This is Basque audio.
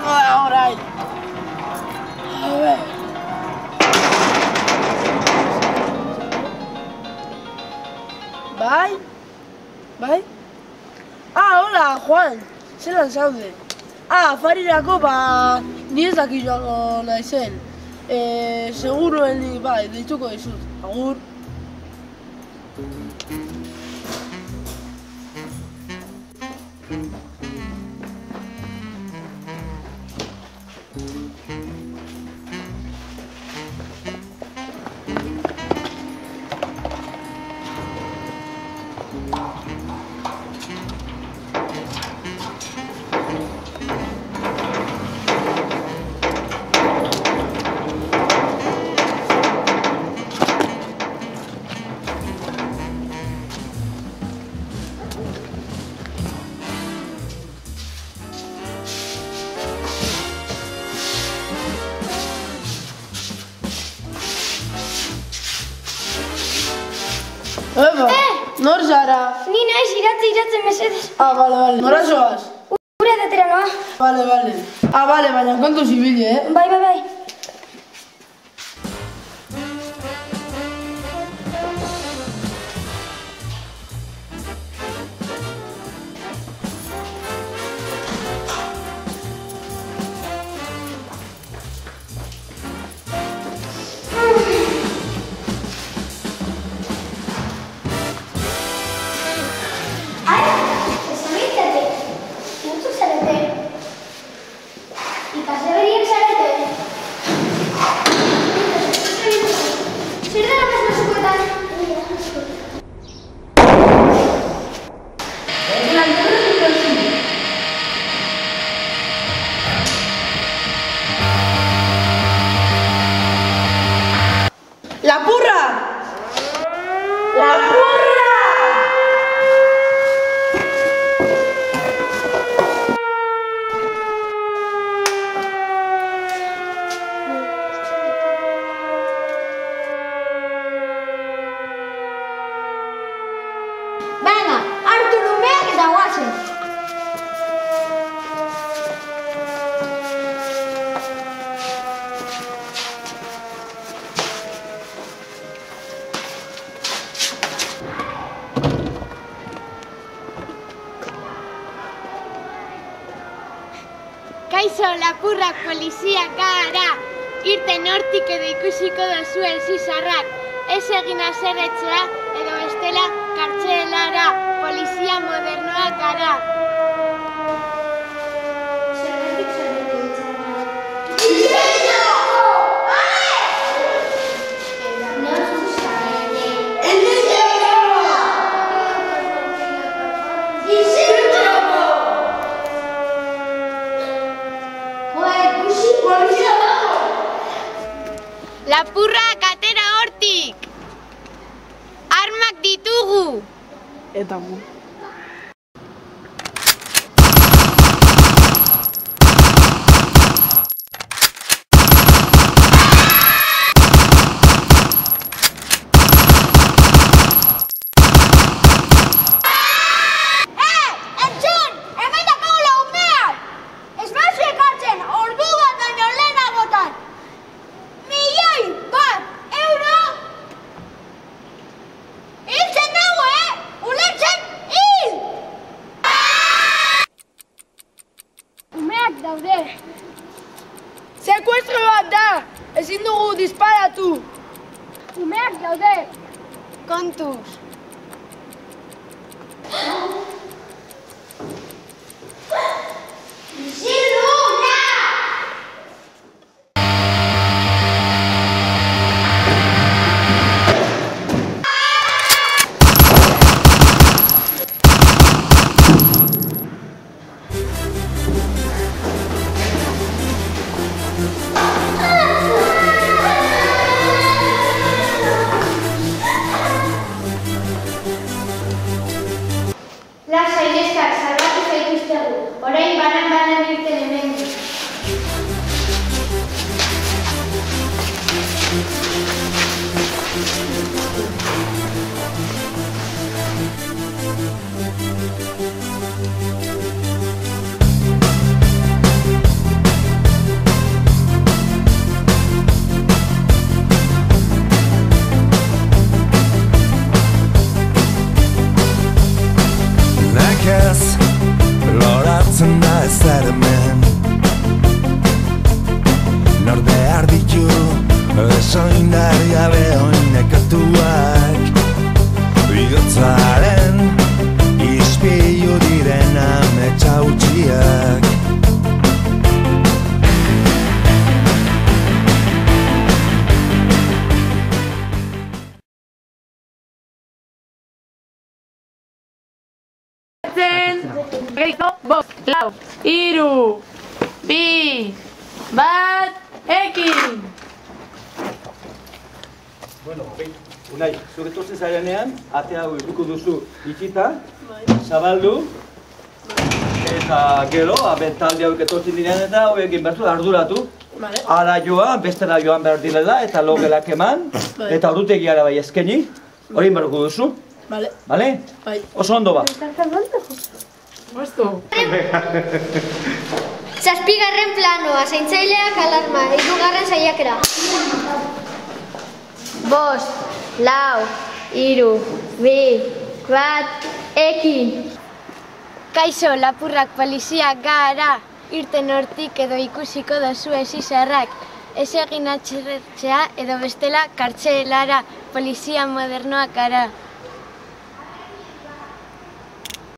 izango da orain. A ver. Bai? Bai? Hola, Juan. Zeran zaude? Afarirako, ni ez dakit joango naizen. Seguruen, bai, deituko dizut. Agur. Nor zara? Ni naiz iratzen mesedez. Bale. Nora zoaz? Ura datera noa. Bale. Bale, baina kontu zibili, Bai. Lapurra! Venga, hartu numeak eta guazen. Kaixo, lapurrak, poliziak gara. Irten hortik edo ikusiko dozuen zizarrak. Ez egin haserretzea edo bestela kartzelara. Polizia modernoak gara. Lapurrak atera hortik! Armak ditugu! Eta gu. Sekuestro bat da! Ezin dugu disparatu! Umeak daude! Kontuz! Lasai neskak, salbatu zaituztegu. Orain banan irten hemendik. Galtzen da ezer hemen Nor behar ditu Esoindar gabe oinekatuak Bihotzaren Ispilu diren ametsa utziak Gehiago, 5, 4, 3, 2, 1, ekin! Bueno, Unai, zure tortzen zarenean, atea hau ikuko duzu itxita, zabaldu, eta gero, talde hauek etortzen direan eta hauekin bertu arduratu. Ara joan, bestera joan behar direla, eta logelak eman, eta ordutegiara bai eskeni, hori berruko duzu. Bale? Oso ondo ba. Zazpigarren planoa, zaintzaileak alarma, 3. saiakera. 5, 4, 3, 2, 1, ekin! Kaixo, lapurrak poliziak gara, irten hortik edo ikusiko dozu ezizarrak. Ez egin atxerretzea edo bestela kartzelara, polizia modernoak gara.